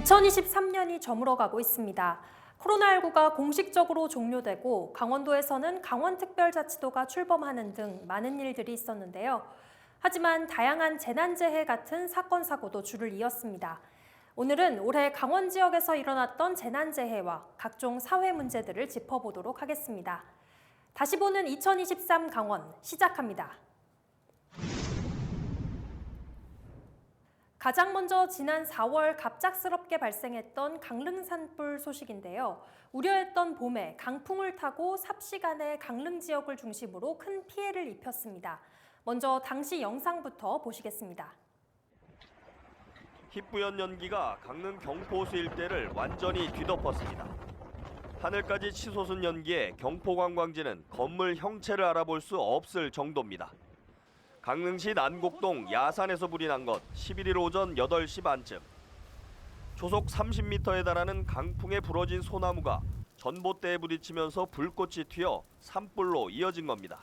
2023년이 저물어가고 있습니다. 코로나19가 공식적으로 종료되고 강원도에서는 강원특별자치도가 출범하는 등 많은 일들이 있었는데요. 하지만 다양한 재난재해 같은 사건, 사고도 줄을 이었습니다. 오늘은 올해 강원 지역에서 일어났던 재난재해와 각종 사회 문제들을 짚어보도록 하겠습니다. 다시 보는 2023 강원 시작합니다. 가장 먼저 지난 4월 갑작스럽게 발생했던 강릉 산불 소식인데요. 우려했던 봄에 강풍을 타고 삽시간에 강릉 지역을 중심으로 큰 피해를 입혔습니다. 먼저 당시 영상부터 보시겠습니다. 희뿌연 연기가 강릉 경포호수 일대를 완전히 뒤덮었습니다. 하늘까지 치솟은 연기에 경포관광지는 건물 형체를 알아볼 수 없을 정도입니다. 강릉시 난곡동 야산에서 불이 난 것 11일 오전 8시 반쯤. 초속 30m에 달하는 강풍에 부러진 소나무가 전봇대에 부딪히면서 불꽃이 튀어 산불로 이어진 겁니다.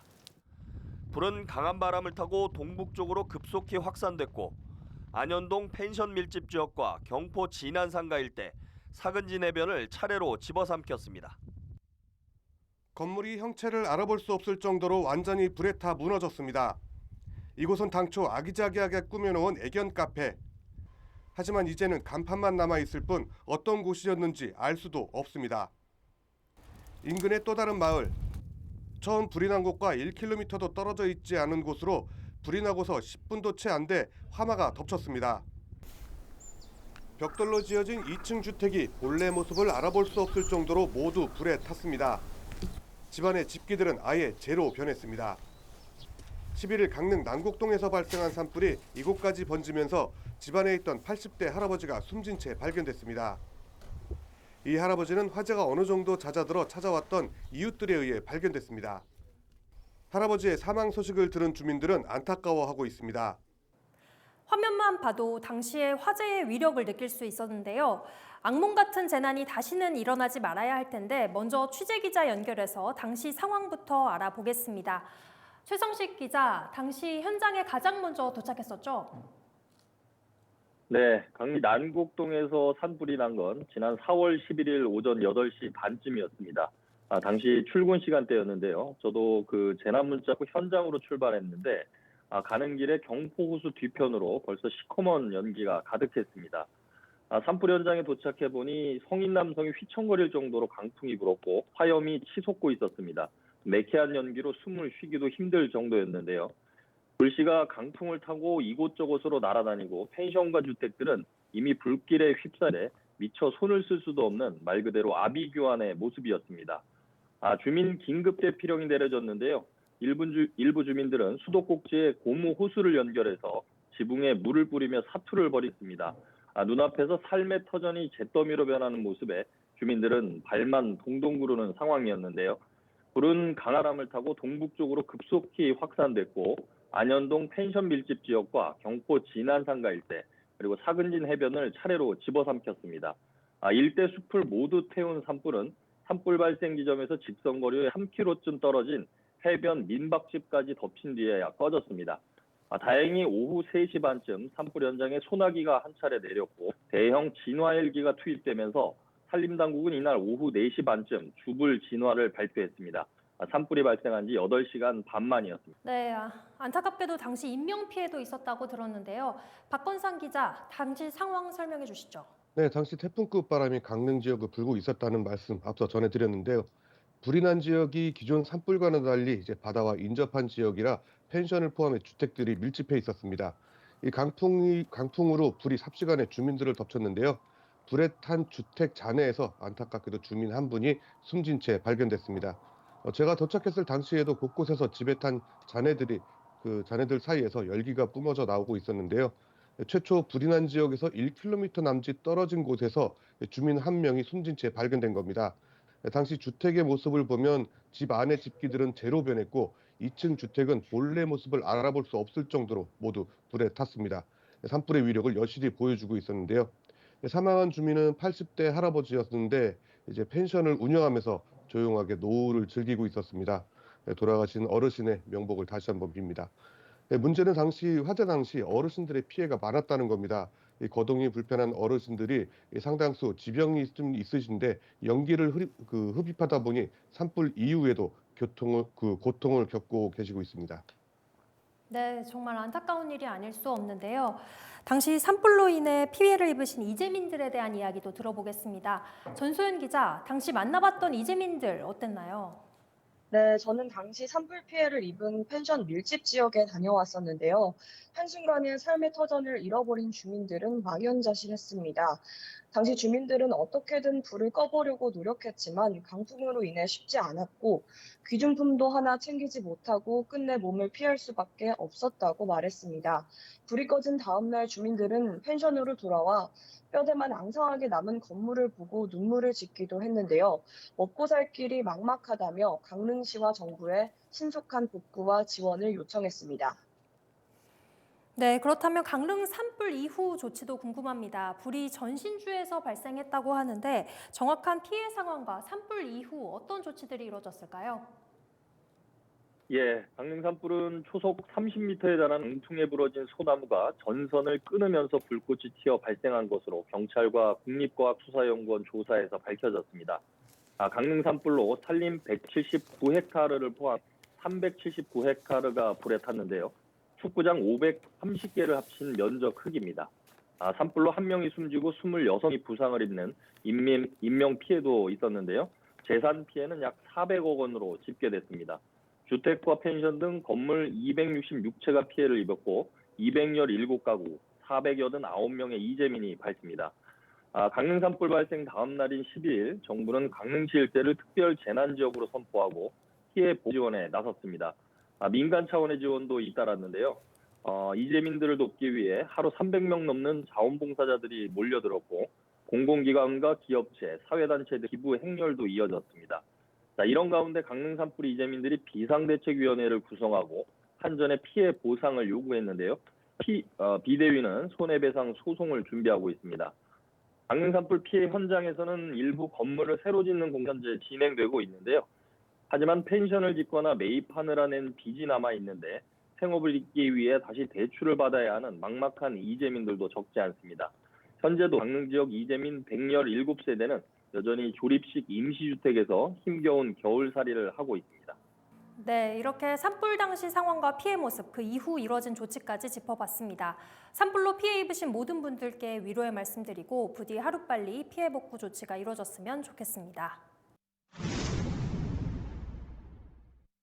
불은 강한 바람을 타고 동북쪽으로 급속히 확산됐고 안현동 펜션 밀집 지역과 경포 진안상가 일대, 사근진 해변을 차례로 집어삼켰습니다. 건물이 형체를 알아볼 수 없을 정도로 완전히 불에 타 무너졌습니다. 이곳은 당초 아기자기하게 꾸며놓은 애견 카페. 하지만 이제는 간판만 남아있을 뿐 어떤 곳이었는지 알 수도 없습니다. 인근의 또 다른 마을. 처음 불이 난 곳과 1km도 떨어져 있지 않은 곳으로 불이 나고서 10분도 채 안 돼 화마가 덮쳤습니다. 벽돌로 지어진 2층 주택이 본래 모습을 알아볼 수 없을 정도로 모두 불에 탔습니다. 집안의 집기들은 아예 재로 변했습니다. 11일 강릉 난곡동에서 발생한 산불이 이곳까지 번지면서 집안에 있던 80대 할아버지가 숨진 채 발견됐습니다. 이 할아버지는 화재가 어느 정도 잦아들어 찾아왔던 이웃들에 의해 발견됐습니다. 할아버지의 사망 소식을 들은 주민들은 안타까워하고 있습니다. 화면만 봐도 당시의 화재의 위력을 느낄 수 있었는데요. 악몽 같은 재난이 다시는 일어나지 말아야 할 텐데 먼저 취재기자 연결해서 당시 상황부터 알아보겠습니다. 최성식 기자, 당시 현장에 가장 먼저 도착했었죠? 네, 강릉 난곡동에서 산불이 난 건 지난 4월 11일 오전 8시 반쯤이었습니다. 당시 출근 시간대였는데요. 저도 그 재난 문자고 현장으로 출발했는데 가는 길에 경포호수 뒤편으로 벌써 시커먼 연기가 가득했습니다. 산불 현장에 도착해 보니 성인 남성이 휘청거릴 정도로 강풍이 불었고 화염이 치솟고 있었습니다. 매캐한 연기로 숨을 쉬기도 힘들 정도였는데요. 불씨가 강풍을 타고 이곳저곳으로 날아다니고 펜션과 주택들은 이미 불길에 휩싸여 미처 손을 쓸 수도 없는 말 그대로 아비규환의 모습이었습니다. 주민 긴급 대피령이 내려졌는데요. 일부 주민들은 수도꼭지에 고무 호수를 연결해서 지붕에 물을 뿌리며 사투를 벌였습니다. 눈앞에서 삶의 터전이 잿더미로 변하는 모습에 주민들은 발만 동동 구르는 상황이었는데요. 불은 강하람을 타고 동북쪽으로 급속히 확산됐고 안현동 펜션 밀집 지역과 경포 진안상가 일대 그리고 사근진 해변을 차례로 집어삼켰습니다. 일대 숲을 모두 태운 산불은 산불 발생 지점에서 직선거리에 3km쯤 떨어진 해변 민박집까지 덮친 뒤에야 꺼졌습니다. 다행히 오후 3시 반쯤 산불 현장에 소나기가 한 차례 내렸고 대형 진화 헬기가 투입되면서 산림당국은 이날 오후 4시 반쯤 주불 진화를 발표했습니다. 산불이 발생한 지 8시간 반 만이었습니다. 네, 안타깝게도 당시 인명피해도 있었다고 들었는데요. 박건상 기자, 당시 상황 설명해 주시죠. 네, 당시 태풍급 바람이 강릉 지역을 불고 있었다는 말씀 앞서 전해드렸는데요. 불이 난 지역이 기존 산불과는 달리 이제 바다와 인접한 지역이라 펜션을 포함해 주택들이 밀집해 있었습니다. 이 강풍으로 불이 삽시간에 주민들을 덮쳤는데요. 불에 탄 주택 잔해에서 안타깝게도 주민 한 분이 숨진 채 발견됐습니다. 제가 도착했을 당시에도 곳곳에서 집에 탄 잔해들 사이에서 열기가 뿜어져 나오고 있었는데요. 최초 불이 난 지역에서 1km 남짓 떨어진 곳에서 주민 한 명이 숨진 채 발견된 겁니다. 당시 주택의 모습을 보면 집 안의 집기들은 재로 변했고 2층 주택은 본래 모습을 알아볼 수 없을 정도로 모두 불에 탔습니다. 산불의 위력을 여실히 보여주고 있었는데요. 사망한 주민은 80대 할아버지였는데 이제 펜션을 운영하면서 조용하게 노후를 즐기고 있었습니다. 돌아가신 어르신의 명복을 다시 한번 빕니다. 네, 문제는 화재 당시 어르신들의 피해가 많았다는 겁니다. 이 거동이 불편한 어르신들이 이 상당수 지병이 좀 있으신데 연기를 흡입하다 보니 산불 이후에도 고통을 겪고 계시고 있습니다. 네, 정말 안타까운 일이 아닐 수 없는데요. 당시 산불로 인해 피해를 입으신 이재민들에 대한 이야기도 들어보겠습니다. 전소연 기자, 당시 만나봤던 이재민들 어땠나요? 네, 저는 당시 산불 피해를 입은 펜션 밀집 지역에 다녀왔었는데요. 한순간에 삶의 터전을 잃어버린 주민들은 망연자실했습니다. 당시 주민들은 어떻게든 불을 꺼보려고 노력했지만 강풍으로 인해 쉽지 않았고 귀중품도 하나 챙기지 못하고 끝내 몸을 피할 수밖에 없었다고 말했습니다. 불이 꺼진 다음 날 주민들은 펜션으로 돌아와 뼈대만 앙상하게 남은 건물을 보고 눈물을 짓기도 했는데요. 먹고 살 길이 막막하다며 강릉시와 정부에 신속한 복구와 지원을 요청했습니다. 네, 그렇다면 강릉 산불 이후 조치도 궁금합니다. 불이 전신주에서 발생했다고 하는데 정확한 피해 상황과 산불 이후 어떤 조치들이 이루어졌을까요? 예, 강릉 산불은 초속 30m에 달하는 응풍에 부러진 소나무가 전선을 끊으면서 불꽃이 튀어 발생한 것으로 경찰과 국립과학수사연구원 조사에서 밝혀졌습니다. 강릉 산불로 산림 179헥타르를 포함 379헥타르가 불에 탔는데요. 축구장 530개를 합친 면적 크기입니다. 산불로 1명이 숨지고 26명이 부상을 입는 인명 피해도 있었는데요. 재산 피해는 약 400억 원으로 집계됐습니다. 주택과 펜션 등 건물 266채가 피해를 입었고 217가구, 489명의 이재민이 발생입니다. 강릉 산불 발생 다음 날인 12일 정부는 강릉시 일대를 특별 재난지역으로 선포하고 피해 보호 지원에 나섰습니다. 민간 차원의 지원도 잇따랐는데요. 이재민들을 돕기 위해 하루 300명 넘는 자원봉사자들이 몰려들었고 공공기관과 기업체, 사회단체들 기부 행렬도 이어졌습니다. 이런 가운데 강릉 산불 이재민들이 비상대책위원회를 구성하고 한전의 피해 보상을 요구했는데요. 비대위는 손해배상 소송을 준비하고 있습니다. 강릉 산불 피해 현장에서는 일부 건물을 새로 짓는 공사가 진행되고 있는데요. 하지만 펜션을 짓거나 매입하느라 낸 빚이 남아 있는데 생업을 잇기 위해 다시 대출을 받아야 하는 막막한 이재민들도 적지 않습니다. 현재도 강릉 지역 이재민 117세대는 여전히 조립식 임시주택에서 힘겨운 겨울살이를 하고 있습니다. 네, 이렇게 산불 당시 상황과 피해 모습, 그 이후 이뤄진 조치까지 짚어봤습니다. 산불로 피해 입으신 모든 분들께 위로의 말씀드리고 부디 하루빨리 피해 복구 조치가 이루어졌으면 좋겠습니다.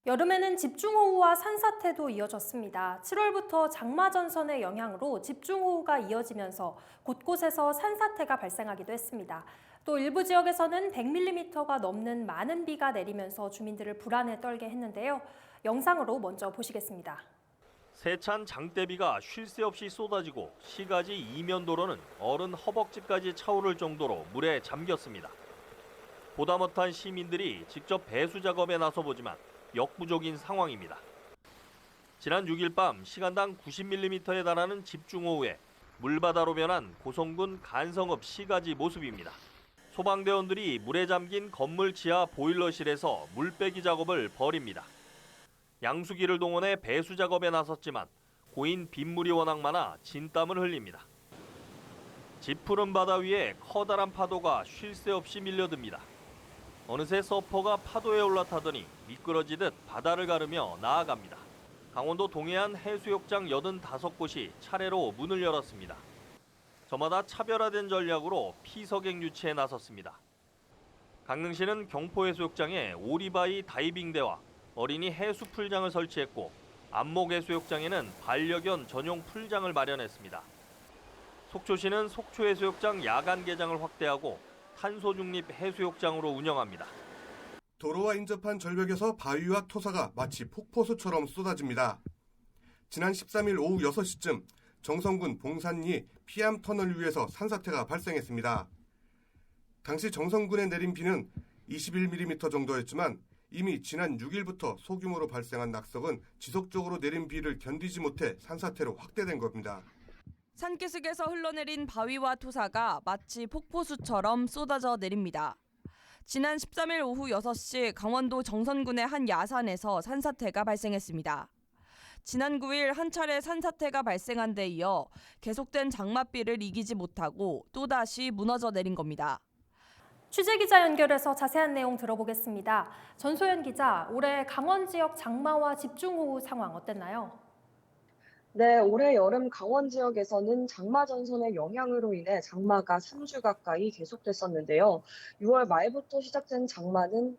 여름에는 집중호우와 산사태도 이어졌습니다. 7월부터 장마 전선의 영향으로 집중호우가 이어지면서 곳곳에서 산사태가 발생하기도 했습니다. 또 일부 지역에서는 100mm가 넘는 많은 비가 내리면서 주민들을 불안에 떨게 했는데요. 영상으로 먼저 보시겠습니다. 세찬 장대비가 쉴 새 없이 쏟아지고 시가지 이면도로는 어른 허벅지까지 차오를 정도로 물에 잠겼습니다. 보다 못한 시민들이 직접 배수 작업에 나서보지만 역부족인 상황입니다. 지난 6일 밤 시간당 90mm에 달하는 집중호우에 물바다로 변한 고성군 간성읍 시가지 모습입니다. 소방대원들이 물에 잠긴 건물 지하 보일러실에서 물빼기 작업을 벌입니다. 양수기를 동원해 배수 작업에 나섰지만 고인 빗물이 워낙 많아 진땀을 흘립니다. 짙푸른 바다 위에 커다란 파도가 쉴 새 없이 밀려듭니다. 어느새 서퍼가 파도에 올라타더니 미끄러지듯 바다를 가르며 나아갑니다. 강원도 동해안 해수욕장 85곳이 차례로 문을 열었습니다. 저마다 차별화된 전략으로 피서객 유치에 나섰습니다. 강릉시는 경포해수욕장에 오리바이 다이빙대와 어린이 해수풀장을 설치했고 안목해수욕장에는 반려견 전용 풀장을 마련했습니다. 속초시는 속초해수욕장 야간 개장을 확대하고 탄소중립 해수욕장으로 운영합니다. 도로와 인접한 절벽에서 바위와 토사가 마치 폭포수처럼 쏟아집니다. 지난 13일 오후 6시쯤 정성군 봉산리 피암터널 위에서 산사태가 발생했습니다. 당시 정성군에 내린 비는 21mm 정도였지만 이미 지난 6일부터 소규모로 발생한 낙석은 지속적으로 내린 비를 견디지 못해 산사태로 확대된 겁니다. 산기슭에서 흘러내린 바위와 토사가 마치 폭포수처럼 쏟아져 내립니다. 지난 13일 오후 6시 강원도 정선군의 한 야산에서 산사태가 발생했습니다. 지난 9일 한 차례 산사태가 발생한 데 이어 계속된 장맛비를 이기지 못하고 또다시 무너져 내린 겁니다. 취재기자 연결해서 자세한 내용 들어보겠습니다. 전소연 기자, 올해 강원 지역 장마와 집중호우 상황 어땠나요? 네, 올해 여름 강원 지역에서는 장마 전선의 영향으로 인해 장마가 3주 가까이 계속됐었는데요. 6월 말부터 시작된 장마는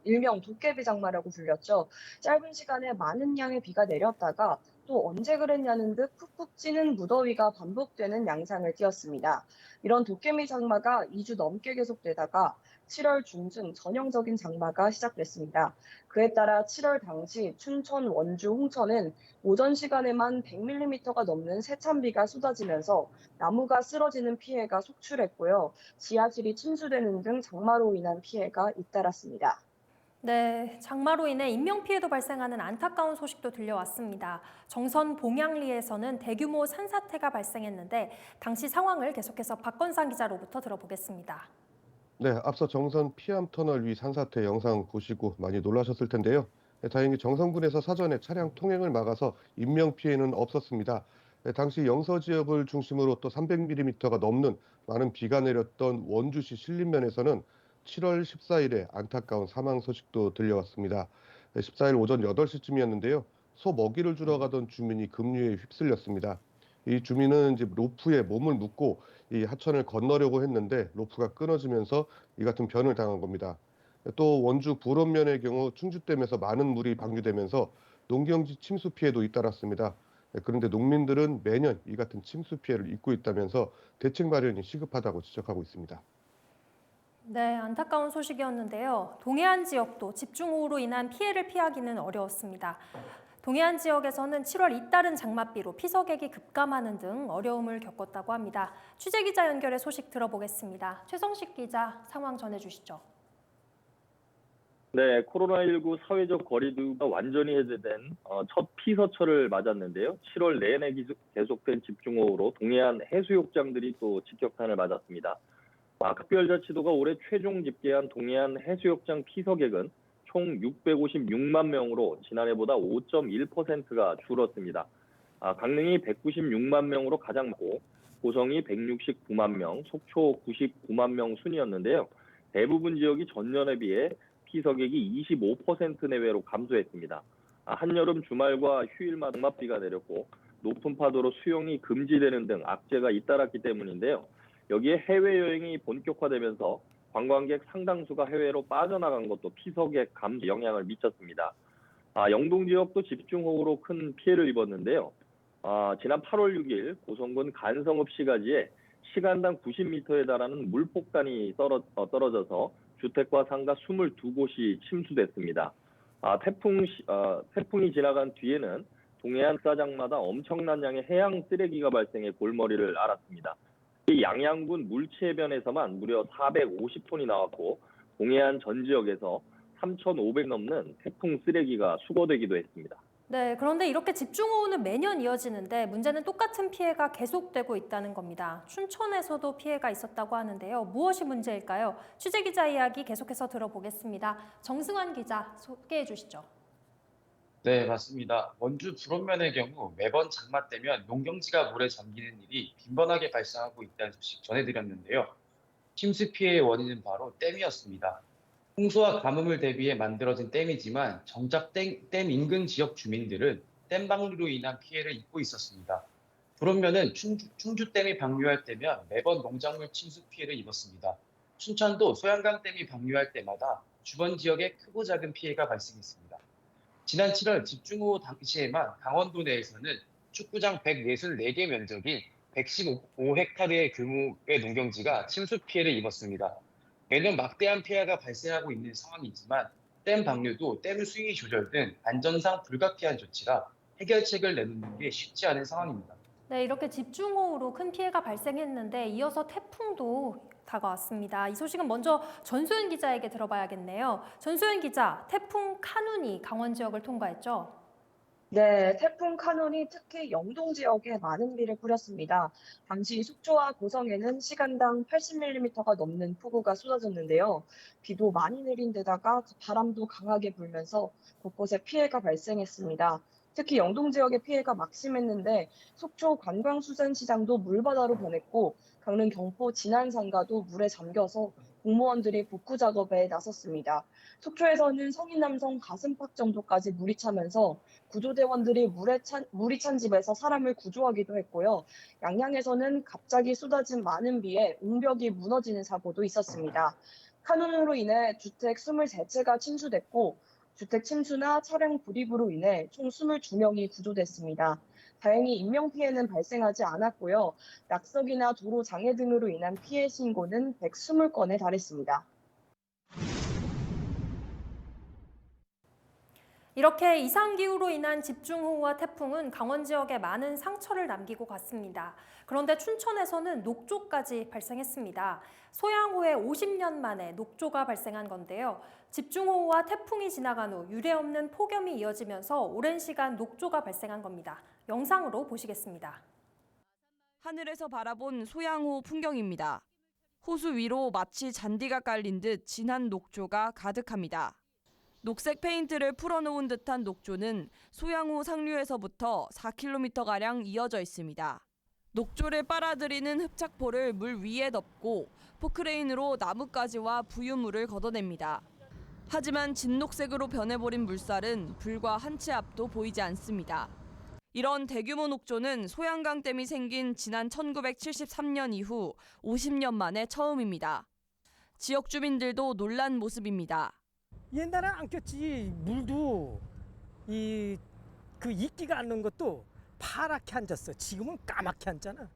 일명 도깨비 장마라고 불렸죠. 짧은 시간에 많은 양의 비가 내렸다가 또 언제 그랬냐는 듯 푹푹 찌는 무더위가 반복되는 양상을 띄었습니다. 이런 도깨비 장마가 2주 넘게 계속되다가 7월 중순 전형적인 장마가 시작됐습니다. 그에 따라 7월 당시 춘천, 원주, 홍천은 오전 시간에만 100mm가 넘는 세찬비가 쏟아지면서 나무가 쓰러지는 피해가 속출했고요. 지하실이 침수되는 등 장마로 인한 피해가 잇따랐습니다. 네, 장마로 인해 인명피해도 발생하는 안타까운 소식도 들려왔습니다. 정선 봉양리에서는 대규모 산사태가 발생했는데 당시 상황을 계속해서 박건상 기자로부터 들어보겠습니다. 네, 앞서 정선 피암터널 위 산사태 영상 보시고 많이 놀라셨을 텐데요. 네, 다행히 정선군에서 사전에 차량 통행을 막아서 인명 피해는 없었습니다. 네, 당시 영서 지역을 중심으로 또 300mm가 넘는 많은 비가 내렸던 원주시 신림면에서는 7월 14일에 안타까운 사망 소식도 들려왔습니다. 네, 14일 오전 8시쯤이었는데요. 소 먹이를 주러 가던 주민이 급류에 휩쓸렸습니다. 이 주민은 이제 로프에 몸을 묶고 이 하천을 건너려고 했는데 로프가 끊어지면서 이 같은 변을 당한 겁니다. 또 원주 불원면의 경우 충주댐에서 많은 물이 방류되면서 농경지 침수 피해도 잇따랐습니다. 그런데 농민들은 매년 이 같은 침수 피해를 입고 있다면서 대책 마련이 시급하다고 지적하고 있습니다. 네, 안타까운 소식이었는데요. 동해안 지역도 집중호우로 인한 피해를 피하기는 어려웠습니다. 동해안 지역에서는 7월 잇따른 장맛비로 피서객이 급감하는 등 어려움을 겪었다고 합니다. 취재기자 연결해 소식 들어보겠습니다. 최성식 기자, 상황 전해주시죠. 네, 코로나19 사회적 거리두기가 완전히 해제된 첫 피서철을 맞았는데요. 7월 내내 계속된 집중호우로 동해안 해수욕장들이 또 직격탄을 맞았습니다. 특별자치도가 올해 최종 집계한 동해안 해수욕장 피서객은 총 656만 명으로 지난해보다 5.1%가 줄었습니다. 강릉이 196만 명으로 가장 많고 고성이 169만 명, 속초 99만 명 순이었는데요. 대부분 지역이 전년에 비해 피서객이 25% 내외로 감소했습니다. 한여름 주말과 휴일마다 장맛비가 내렸고 높은 파도로 수영이 금지되는 등 악재가 잇따랐기 때문인데요. 여기에 해외여행이 본격화되면서 관광객 상당수가 해외로 빠져나간 것도 피서객 감소에 영향을 미쳤습니다. 영동 지역도 집중호우로 큰 피해를 입었는데요. 지난 8월 6일 고성군 간성읍 시가지에 시간당 90m에 달하는 물폭탄이 떨어져서 주택과 상가 22곳이 침수됐습니다. 태풍이 지나간 뒤에는 동해안 사장마다 엄청난 양의 해양 쓰레기가 발생해 골머리를 앓았습니다. 이 양양군 물치해변에서만 무려 450톤이 나왔고 동해안 전 지역에서 3,500 넘는 태풍 쓰레기가 수거되기도 했습니다. 네, 그런데 이렇게 집중호우는 매년 이어지는데 문제는 똑같은 피해가 계속되고 있다는 겁니다. 춘천에서도 피해가 있었다고 하는데요. 무엇이 문제일까요? 취재기자 이야기 계속해서 들어보겠습니다. 정승환 기자 소개해 주시죠. 네, 맞습니다. 원주 불원면의 경우 매번 장마 때면 농경지가 물에 잠기는 일이 빈번하게 발생하고 있다는 소식 전해드렸는데요. 침수 피해의 원인은 바로 댐이었습니다. 홍수와 가뭄을 대비해 만들어진 댐이지만 정작 댐 인근 지역 주민들은 댐 방류로 인한 피해를 입고 있었습니다. 불원면은 충주댐이 방류할 때면 매번 농작물 침수 피해를 입었습니다. 춘천도 소양강댐이 방류할 때마다 주변 지역에 크고 작은 피해가 발생했습니다. 지난 7월 집중호우 당시에만 강원도 내에서는 축구장 164개 면적인 115헥타르의 규모의 농경지가 침수 피해를 입었습니다. 매년 막대한 피해가 발생하고 있는 상황이지만 댐 방류도 댐 수위 조절 등 안전상 불가피한 조치라 해결책을 내놓는 게 쉽지 않은 상황입니다. 네, 이렇게 집중호우로 큰 피해가 발생했는데 이어서 태풍도 다가왔습니다. 이 소식은 먼저 전소연 기자에게 들어봐야겠네요. 전소연 기자, 태풍 카눈이 강원 지역을 통과했죠? 네, 태풍 카눈이 특히 영동 지역에 많은 비를 뿌렸습니다. 당시 속초와 고성에는 시간당 80mm가 넘는 폭우가 쏟아졌는데요. 비도 많이 내린 데다가 바람도 강하게 불면서 곳곳에 피해가 발생했습니다. 특히 영동 지역의 피해가 막심했는데 속초 관광수산시장도 물바다로 변했고 강릉 경포 진안상가도 물에 잠겨서 공무원들이 복구 작업에 나섰습니다. 속초에서는 성인 남성 가슴팍 정도까지 물이 차면서 구조대원들이 물이 찬 집에서 사람을 구조하기도 했고요. 양양에서는 갑자기 쏟아진 많은 비에 옹벽이 무너지는 사고도 있었습니다. 카눈으로 인해 주택 23채가 침수됐고 주택 침수나 차량 불입으로 인해 총 22명이 구조됐습니다. 다행히 인명피해는 발생하지 않았고요. 낙석이나 도로 장애 등으로 인한 피해 신고는 120건에 달했습니다. 이렇게 이상기후로 인한 집중호우와 태풍은 강원 지역에 많은 상처를 남기고 갔습니다. 그런데 춘천에서는 녹조까지 발생했습니다. 소양호에 50년 만에 녹조가 발생한 건데요. 집중호우와 태풍이 지나간 후 유례없는 폭염이 이어지면서 오랜 시간 녹조가 발생한 겁니다. 영상으로 보시겠습니다. 하늘에서 바라본 소양호 풍경입니다. 호수 위로 마치 잔디가 깔린 듯 진한 녹조가 가득합니다. 녹색 페인트를 풀어놓은 듯한 녹조는 소양호 상류에서부터 4km가량 이어져 있습니다. 녹조를 빨아들이는 흡착포를 물 위에 덮고 포크레인으로 나뭇가지와 부유물을 걷어냅니다. 하지만 진녹색으로 변해버린 물살은 불과 한 치 앞도 보이지 않습니다. 이런 대규모 녹조는 소양강댐이 생긴 지난 1973년 이후 50년 만에 처음입니다. 지역 주민들도 놀란 모습입니다. 옛날엔 안 꼈지. 물도 그 이끼가 앉는 것도 파랗게 앉았어. 지금은 까맣게 앉잖아.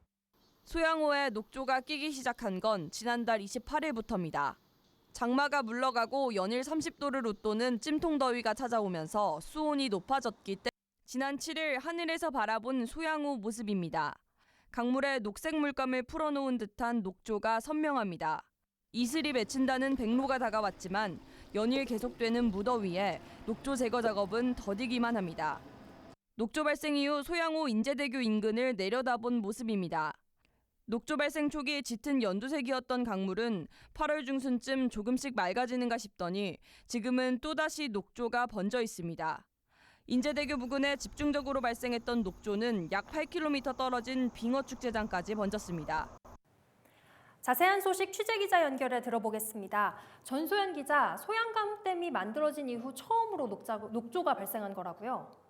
소양호에 녹조가 끼기 시작한 건 지난달 28일부터입니다. 장마가 물러가고 연일 30도를 웃도는 찜통더위가 찾아오면서 수온이 높아졌기 때문에 지난 7일 하늘에서 바라본 소양호 모습입니다. 강물에 녹색 물감을 풀어놓은 듯한 녹조가 선명합니다. 이슬이 맺힌다는 백로가 다가왔지만 연일 계속되는 무더위에 녹조 제거 작업은 더디기만 합니다. 녹조 발생 이후 소양호 인제대교 인근을 내려다본 모습입니다. 녹조 발생 초기 짙은 연두색이었던 강물은 8월 중순쯤 조금씩 맑아지는가 싶더니 지금은 또다시 녹조가 번져 있습니다. 인제대교 부근에 집중적으로 발생했던 녹조는 약 8km 떨어진 빙어축제장까지 번졌습니다. 자세한 소식 취재기자 연결해 들어보겠습니다. 전소연 기자, 소양강댐이 만들어진 이후 처음으로 녹조가 발생한 거라고요?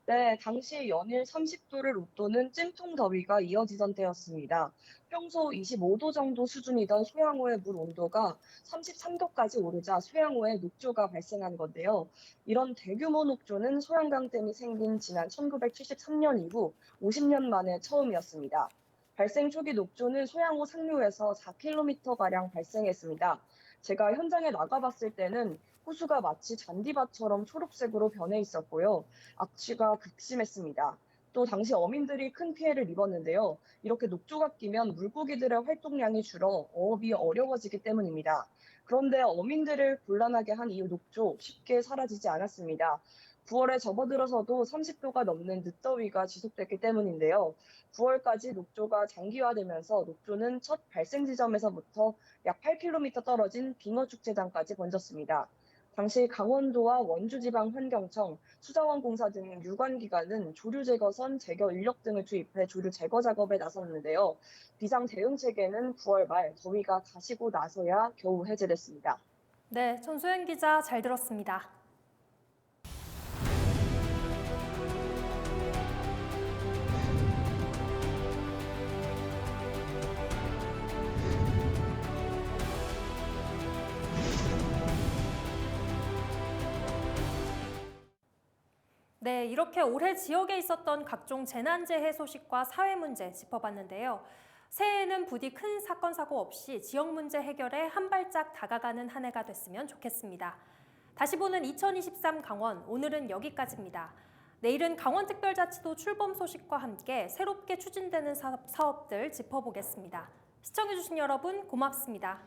네, 당시 연일 30도를 웃도는 찜통 더위가 이어지던 때였습니다. 평소 25도 정도 수준이던 소양호의 물 온도가 33도까지 오르자 소양호에 녹조가 발생한 건데요. 이런 대규모 녹조는 소양강댐이 생긴 지난 1973년 이후 50년 만에 처음이었습니다. 발생 초기 녹조는 소양호 상류에서 4km가량 발생했습니다. 제가 현장에 나가봤을 때는 호수가 마치 잔디밭처럼 초록색으로 변해 있었고요. 악취가 극심했습니다. 또 당시 어민들이 큰 피해를 입었는데요. 이렇게 녹조가 끼면 물고기들의 활동량이 줄어 어업이 어려워지기 때문입니다. 그런데 어민들을 곤란하게 한 이 녹조 쉽게 사라지지 않았습니다. 9월에 접어들어서도 30도가 넘는 늦더위가 지속됐기 때문인데요. 9월까지 녹조가 장기화되면서 녹조는 첫 발생 지점에서부터 약 8km 떨어진 빙어축제장까지 번졌습니다. 당시 강원도와 원주지방환경청, 수자원공사 등 유관기관은 조류제거선, 제거 인력 등을 투입해 조류 제거 작업에 나섰는데요. 비상 대응 체계는 9월 말 더위가 가시고 나서야 겨우 해제됐습니다. 네, 전소연 기자 잘 들었습니다. 네, 이렇게 올해 지역에 있었던 각종 재난재해 소식과 사회 문제 짚어봤는데요. 새해에는 부디 큰 사건, 사고 없이 지역 문제 해결에 한 발짝 다가가는 한 해가 됐으면 좋겠습니다. 다시 보는 2023 강원, 오늘은 여기까지입니다. 내일은 강원특별자치도 출범 소식과 함께 새롭게 추진되는 사업들 짚어보겠습니다. 시청해주신 여러분 고맙습니다.